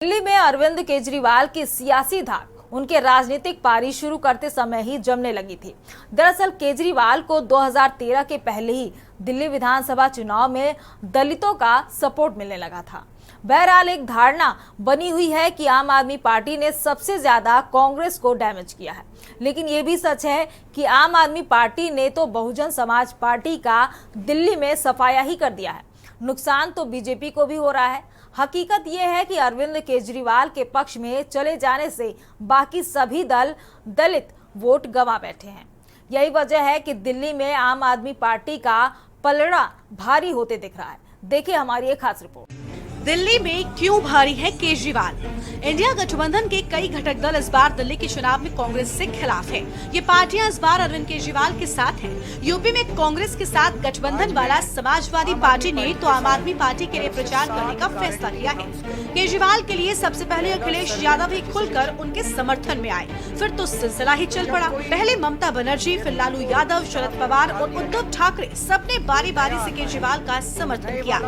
दिल्ली में अरविंद केजरीवाल की सियासी धाक उनके राजनीतिक पारी शुरू करते समय ही जमने लगी थी। दरअसल केजरीवाल को 2013 के पहले ही दिल्ली विधानसभा चुनाव में दलितों का सपोर्ट मिलने लगा था। बहरहाल एक धारणा बनी हुई है कि आम आदमी पार्टी ने सबसे ज्यादा कांग्रेस को डैमेज किया है, लेकिन ये भी सच है कि आम आदमी पार्टी ने तो बहुजन समाज पार्टी का दिल्ली में सफाया ही कर दिया है। नुकसान तो बीजेपी को भी हो रहा है। हकीकत यह है कि अरविंद केजरीवाल के पक्ष में चले जाने से बाकी सभी दल दलित वोट गंवा बैठे हैं। यही वजह है कि दिल्ली में आम आदमी पार्टी का पलड़ा भारी होते दिख रहा है। देखिए हमारी एक खास रिपोर्ट। दिल्ली में क्यों भारी है केजरीवाल? इंडिया गठबंधन के कई घटक दल इस बार दिल्ली के चुनाव में कांग्रेस से खिलाफ है। ये पार्टियां इस बार अरविंद केजरीवाल के साथ हैं। यूपी में कांग्रेस के साथ गठबंधन वाला समाजवादी पार्टी ने तो आम आदमी पार्टी के लिए प्रचार करने का फैसला किया है। केजरीवाल के लिए सबसे पहले अखिलेश यादव ही खुलकर उनके समर्थन में आए, फिर तो सिलसिला ही चल पड़ा। पहले ममता बनर्जी, फिर लालू यादव, शरद पवार और उद्धव ठाकरे सबने बारी बारी से केजरीवाल का समर्थन किया।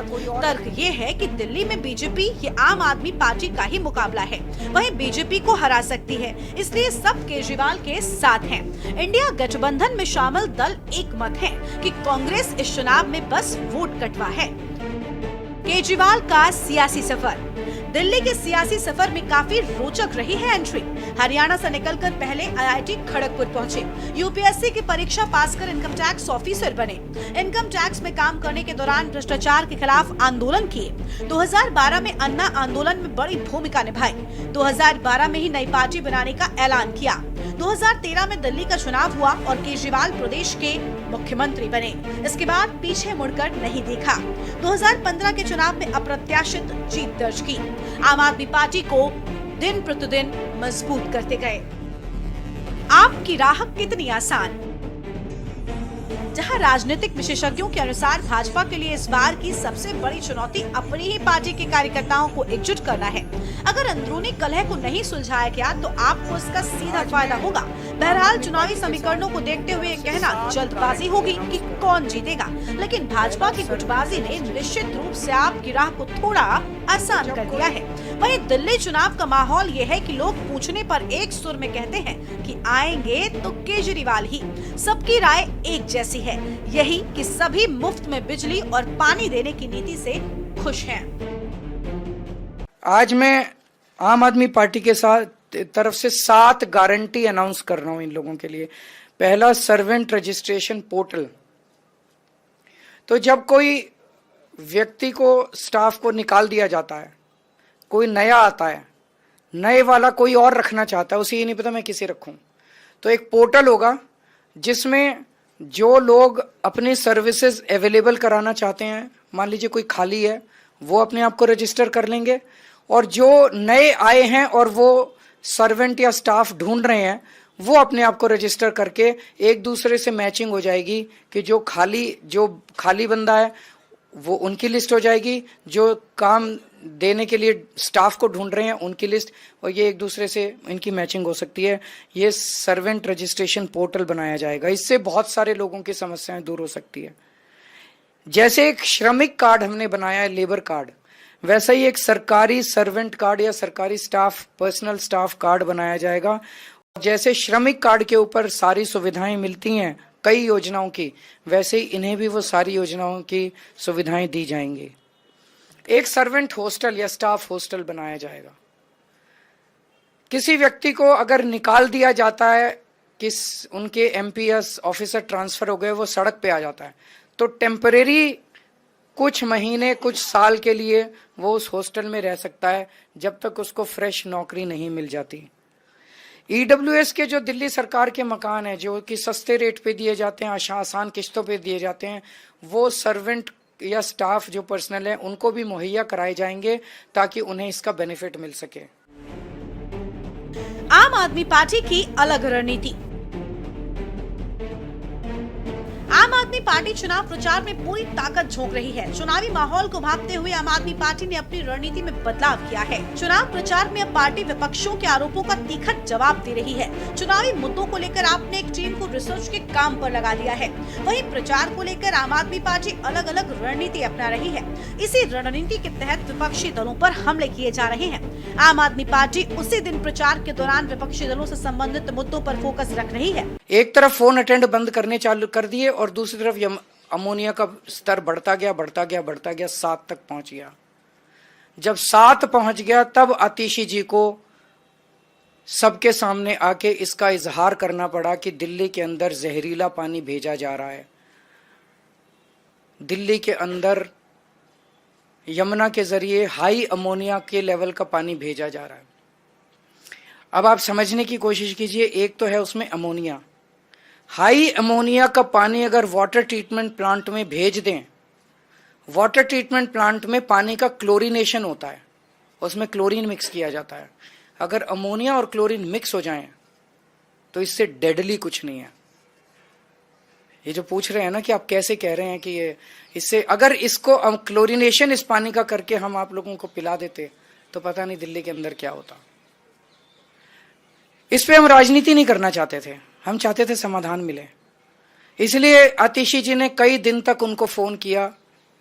तर्क ये है कि दिल्ली में बीजेपी ये आम आदमी पार्टी का ही मुकाबला है, वहीं बीजेपी को हरा सकती है, इसलिए सब केजरीवाल के साथ हैं। इंडिया गठबंधन में शामिल दल एक मत है कि कांग्रेस इस चुनाव में बस वोट कटवा है। केजरीवाल का सियासी सफर। दिल्ली के सियासी सफर में काफी रोचक रही है एंट्री। हरियाणा से निकलकर पहले आईआईटी खड़गपुर पहुंचे, यूपीएससी की परीक्षा पास कर इनकम टैक्स ऑफिसर बने। इनकम टैक्स में काम करने के दौरान भ्रष्टाचार के खिलाफ आंदोलन किए। 2012 में अन्ना आंदोलन में बड़ी भूमिका निभाई। 2012 में ही नई पार्टी बनाने का ऐलान किया। 2013 में दिल्ली का चुनाव हुआ और केजरीवाल प्रदेश के मुख्यमंत्री बने। इसके बाद पीछे मुड़कर नहीं देखा। 2015 के चुनाव में अप्रत्याशित जीत दर्ज की। आम आदमी पार्टी को दिन प्रतिदिन मजबूत करते गए। आपकी राह कितनी आसान? जहां राजनीतिक विशेषज्ञों के अनुसार भाजपा के लिए इस बार की सबसे बड़ी चुनौती अपनी ही पार्टी के कार्यकर्ताओं को एकजुट करना है। अगर अंदरूनी कलह को नहीं सुलझाया गया तो आपको इसका सीधा फायदा होगा। बहरहाल चुनावी समीकरणों को देखते हुए ये कहना जल्दबाजी होगी कि कौन जीतेगा, लेकिन भाजपा की गुटबाजी ने निश्चित रूप से आपकी राह को थोड़ा आसान कर दिया है। वहीं दिल्ली चुनाव का माहौल ये है कि लोग पूछने पर एक सुर में कहते हैं कि आएंगे तो केजरीवाल ही। सबकी राय एक जैसी है, यही कि सभी मुफ्त में बिजली और पानी देने की नीति से खुश हैं। आज मैं आम आदमी पार्टी के साथ तरफ से 7 गारंटी अनाउंस कर रहा हूं इन लोगों के लिए। पहला, सर्वेंट रजिस्ट्रेशन पोर्टल। तो जब कोई व्यक्ति को, स्टाफ को निकाल दिया जाता है, कोई नया आता है, नए वाला कोई और रखना चाहता है, उसे ये नहीं पता मैं किसे रखूं, तो एक पोर्टल होगा जिसमें जो लोग अपनी सर्विसेज अवेलेबल कराना चाहते हैं, मान लीजिए कोई खाली है, वो अपने आप को रजिस्टर कर लेंगे, और जो नए आए हैं और वो सर्वेंट या स्टाफ ढूंढ रहे हैं, वो अपने आप को रजिस्टर करके एक दूसरे से मैचिंग हो जाएगी कि जो खाली बंदा है वो उनकी लिस्ट हो जाएगी, जो काम देने के लिए स्टाफ को ढूंढ रहे हैं उनकी लिस्ट, और ये एक दूसरे से इनकी मैचिंग हो सकती है। ये सर्वेंट रजिस्ट्रेशन पोर्टल बनाया जाएगा। इससे बहुत सारे लोगों की समस्याएं दूर हो सकती है। जैसे एक श्रमिक कार्ड हमने बनाया है, लेबर कार्ड, वैसा ही एक सरकारी सर्वेंट कार्ड या सरकारी स्टाफ, पर्सनल स्टाफ कार्ड बनाया जाएगा। जैसे श्रमिक कार्ड के ऊपर सारी सुविधाएं मिलती हैं कई योजनाओं की, वैसे ही इन्हें भी वो सारी योजनाओं की सुविधाएं दी जाएंगी। एक सर्वेंट हॉस्टल या स्टाफ हॉस्टल बनाया जाएगा। किसी व्यक्ति को अगर निकाल दिया जाता है, उनके एमपीएस ऑफिसर ट्रांसफर हो गए, वो सड़क पे आ जाता है, तो टेम्परेरी कुछ महीने, कुछ साल के लिए वो उस हॉस्टल में रह सकता है जब तक उसको फ्रेश नौकरी नहीं मिल जाती। ईडब्ल्यूएस के जो दिल्ली सरकार के मकान है, जो कि सस्ते रेट पे दिए जाते हैं, आसान किस्तों पे दिए जाते हैं, वो सर्वेंट या स्टाफ जो पर्सनल है उनको भी मुहैया कराए जाएंगे ताकि उन्हें इसका बेनिफिट मिल सके। आम आदमी पार्टी की अलग रणनीति। आम आम आदमी पार्टी चुनाव प्रचार में पूरी ताकत झोंक रही है। चुनावी माहौल को भांपते हुए आम आदमी पार्टी ने अपनी रणनीति में बदलाव किया है। चुनाव प्रचार में अब पार्टी विपक्षों के आरोपों का तीखा जवाब दे रही है। चुनावी मुद्दों को लेकर आपने एक टीम को रिसर्च के काम पर लगा दिया है। वहीं प्रचार को लेकर आम आदमी पार्टी अलग अलग रणनीति अपना रही है। इसी रणनीति के तहत विपक्षी दलों पर हमले किए जा रहे हैं। आम आदमी पार्टी उसी दिन प्रचार के दौरान विपक्षी दलों से संबंधित मुद्दों पर फोकस रख रही है। एक तरफ फोन अटेंड बंद करने चालू कर दिए और दूसरी तरफ अमोनिया का स्तर बढ़ता गया 7 तक पहुंच गया। जब 7 पहुंच गया तब आतिशी जी को सबके सामने आके इसका इजहार करना पड़ा कि दिल्ली के अंदर जहरीला पानी भेजा जा रहा है। दिल्ली के अंदर यमुना के जरिए हाई अमोनिया के लेवल का पानी भेजा जा रहा है। अब आप समझने की कोशिश कीजिए, एक तो है उसमें अमोनिया, हाई अमोनिया का पानी अगर वाटर ट्रीटमेंट प्लांट में भेज दें, वाटर ट्रीटमेंट प्लांट में पानी का क्लोरीनेशन होता है, उसमें क्लोरीन मिक्स किया जाता है। अगर अमोनिया और क्लोरीन मिक्स हो जाएं तो इससे डेडली कुछ नहीं है। ये जो पूछ रहे हैं ना कि आप कैसे कह रहे हैं कि ये इससे, अगर इसको क्लोरीनेशन इस पानी का करके हम आप लोगों को पिला देते तो पता नहीं दिल्ली के अंदर क्या होता। इस पे हम राजनीति नहीं करना चाहते थे, हम चाहते थे समाधान मिले। इसलिए आतिशी जी ने कई दिन तक उनको फोन किया,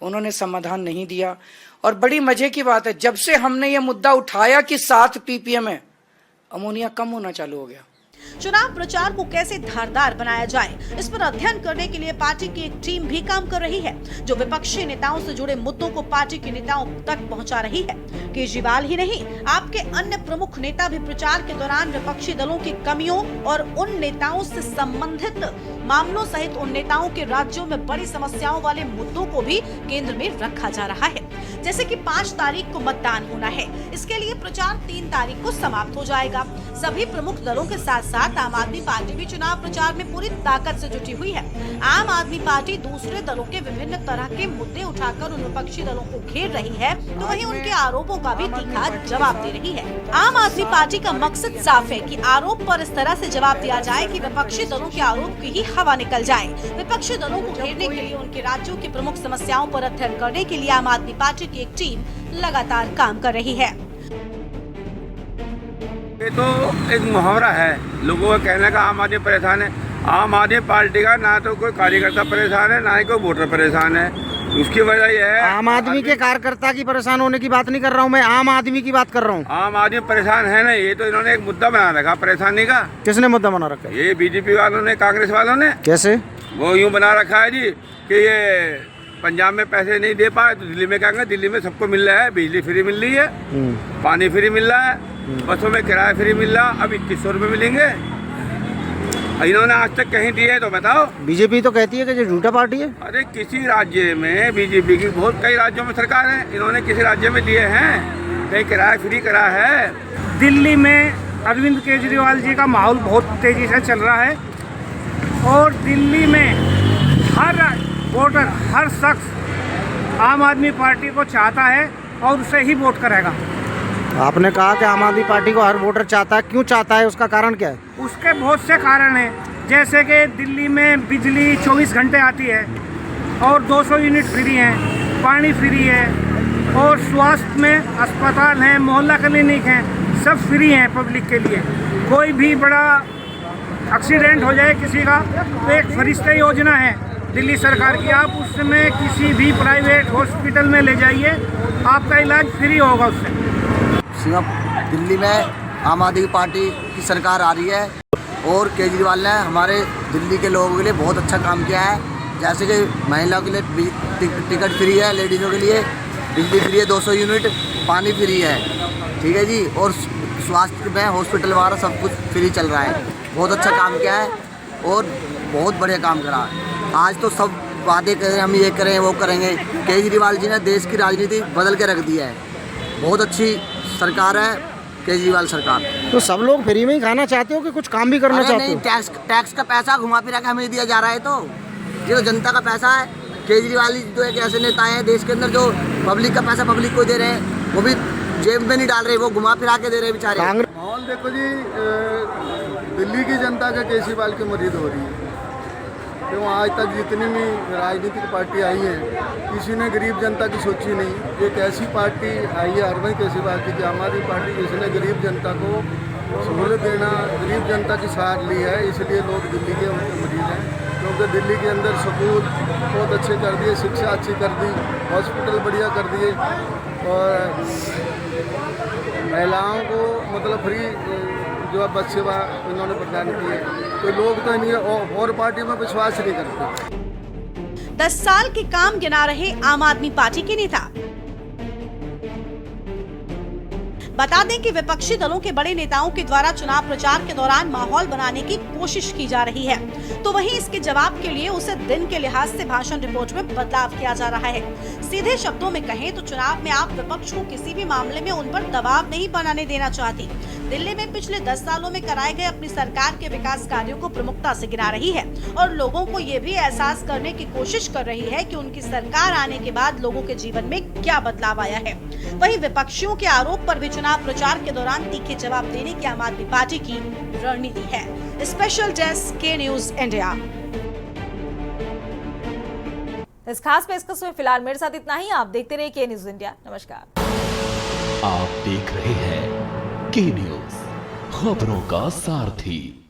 उन्होंने समाधान नहीं दिया। और बड़ी मजे की बात है, जब से हमने ये मुद्दा उठाया कि 7 ppm है, अमोनिया कम होना चालू हो गया। चुनाव प्रचार को कैसे धारदार बनाया जाए, इस पर अध्ययन करने के लिए पार्टी की एक टीम भी काम कर रही है, जो विपक्षी नेताओं से जुड़े मुद्दों को पार्टी के नेताओं तक पहुंचा रही है। केजरीवाल ही नहीं, आपके अन्य प्रमुख नेता भी प्रचार के दौरान विपक्षी दलों की कमियों और उन नेताओं से संबंधित मामलों सहित उन नेताओं के राज्यों में बड़ी समस्याओं वाले मुद्दों को भी केंद्र में रखा जा रहा है। जैसे कि 5 तारीख को मतदान होना है, इसके लिए प्रचार 3 तारीख को समाप्त हो जाएगा। सभी प्रमुख दलों के साथ साथ आम आदमी पार्टी भी चुनाव प्रचार में पूरी ताकत से जुटी हुई है। आम आदमी पार्टी दूसरे दलों के विभिन्न तरह के मुद्दे उठाकर उन विपक्षी दलों को घेर रही है, तो वहीं उनके आरोपों का भी तीखा जवाब दे रही है। आम आदमी पार्टी का मकसद साफ है कि आरोप पर इस तरह से जवाब दिया जाए कि विपक्षी दलों के आरोप की ही हवा निकल जाए। विपक्षी दलों को घेरने के लिए, उनके राज्यों की प्रमुख समस्याओं पर अध्ययन करने के लिए आम आदमी पार्टी की एक टीम लगातार काम कर रही है। ये तो एक मुहावरा है, लोगों का कहने का आम आदमी परेशान है। आम आदमी पार्टी का ना तो कोई कार्यकर्ता परेशान है, ना ही कोई वोटर परेशान है। उसकी वजह यह है, आम आदमी के कार्यकर्ता की परेशान होने की बात नहीं कर रहा हूँ मैं, आम आदमी की बात कर रहा हूँ। आम आदमी परेशान है नहीं, ये तो इन्होंने एक मुद्दा बना रखा परेशानी का। किसने मुद्दा बना रखा है? ये बीजेपी वालों ने, कांग्रेस वालों ने। कैसे? वो यूँ बना रखा है जी कि ये पंजाब में पैसे नहीं दे पाए तो दिल्ली में क्या करें, दिल्ली में सबको मिल रहा है, बिजली फ्री मिल रही है, पानी फ्री मिल रहा है, बसों में किराया फ्री मिल रहा, अब 2100 रुपये मिलेंगे। इन्होंने आज तक कहीं दिए तो बताओ। बीजेपी तो कहती है कि ये झूठा पार्टी है। अरे किसी राज्य में बीजेपी की बहुत कई राज्यों में सरकार है, इन्होंने किसी राज्य में दिए हैं, कहीं किराया फ्री करा है। दिल्ली में अरविंद केजरीवाल जी का माहौल बहुत तेज़ी से चल रहा है और दिल्ली में हर वोटर, हर शख्स आम आदमी पार्टी को चाहता है और उसे ही वोट करेगा। आपने कहा कि आम आदमी पार्टी को हर वोटर चाहता है, क्यों चाहता है, उसका कारण क्या है? उसके बहुत से कारण हैं, जैसे कि दिल्ली में बिजली 24 घंटे आती है और 200 यूनिट फ्री हैं, पानी फ्री है और स्वास्थ्य में अस्पताल हैं, मोहल्ला क्लिनिक हैं, सब फ्री हैं पब्लिक के लिए। कोई भी बड़ा एक्सीडेंट हो जाए किसी का तो एक फरिश्ते योजना है दिल्ली सरकार की, आप उसमें किसी भी प्राइवेट हॉस्पिटल में ले जाइए, आपका इलाज फ्री होगा उससे। दिल्ली में आम आदमी पार्टी की सरकार आ रही है और केजरीवाल ने हमारे दिल्ली के लोगों के लिए बहुत अच्छा काम किया है। जैसे कि महिलाओं के लिए टिकट फ्री है, लेडीज़ों के लिए बिजली फ्री है, 200 यूनिट पानी फ्री है, ठीक है जी, और स्वास्थ्य में हॉस्पिटल वगैरह सब कुछ फ्री चल रहा है। बहुत अच्छा काम किया है और बहुत बढ़िया काम करा। आज तो सब वादे कर रहे हैं, हम ये करें वो करेंगे। केजरीवाल जी ने देश की राजनीति बदल के रख दी है। बहुत अच्छी सरकार है केजरीवाल सरकार। तो सब लोग फ्री में ही खाना चाहते हो कि कुछ काम भी करना चाहते हो? नहीं, टैक्स का पैसा घुमा फिरा के हमें दिया जा रहा है, तो ये तो जनता का पैसा है। केजरीवाल जी तो एक ऐसे नेता है देश के अंदर जो पब्लिक का पैसा पब्लिक को दे रहे हैं, वो भी जेब में नहीं डाल रहे, वो घुमा फिरा के दे रहे बेचारे। माहौल देखो जी, दिल्ली की जनता का केजरीवाल की मदद हो रही है क्यों आज तक जितनी भी राजनीतिक पार्टी आई है किसी ने गरीब जनता की सोची नहीं। एक ऐसी पार्टी आई है अरविंद केजरीवाल की आम आदमी पार्टी, जिसने गरीब जनता को सहूलत देना, गरीब जनता की साथ ली है। इसलिए लोग दिल्ली के मरीज हैं, क्योंकि दिल्ली के अंदर स्कूल बहुत अच्छे कर दिए, शिक्षा अच्छी कर दी, हॉस्पिटल बढ़िया कर दिए और महिलाओं को मतलब फ्री जो बस सेवा इन्होंने प्रदान की है। तो लोग तो इनके और पार्टी में विश्वास नहीं करते। 10 साल के काम गिना रहे आम आदमी पार्टी के नेता। बता दें कि विपक्षी दलों के बड़े नेताओं के द्वारा चुनाव प्रचार के दौरान माहौल बनाने की कोशिश की जा रही है, तो वहीं इसके जवाब के लिए उसे दिन के लिहाज से भाषण रिपोर्ट में बदलाव किया जा रहा है। सीधे शब्दों में कहें तो चुनाव में आप विपक्ष को किसी भी मामले में उन पर दबाव नहीं बनाने देना चाहती। दिल्ली में पिछले 10 सालों में कराए गए अपनी सरकार के विकास कार्यों को प्रमुखता से गिना रही है और लोगों को ये भी एहसास करने की कोशिश कर रही है कि उनकी सरकार आने के बाद लोगों के जीवन में क्या बदलाव आया है। वहीं विपक्षियों के आरोप पर भी चुनाव प्रचार के दौरान तीखे जवाब देने की आम आदमी पार्टी की रणनीति है। स्पेशल डेस्क के न्यूज इंडिया। इस खास पेशकश में फिलहाल मेरे साथ इतना ही। आप देखते रहिए के न्यूज इंडिया। नमस्कार। आप देख रहे हैं के न्यूज, खबरों का सारथी।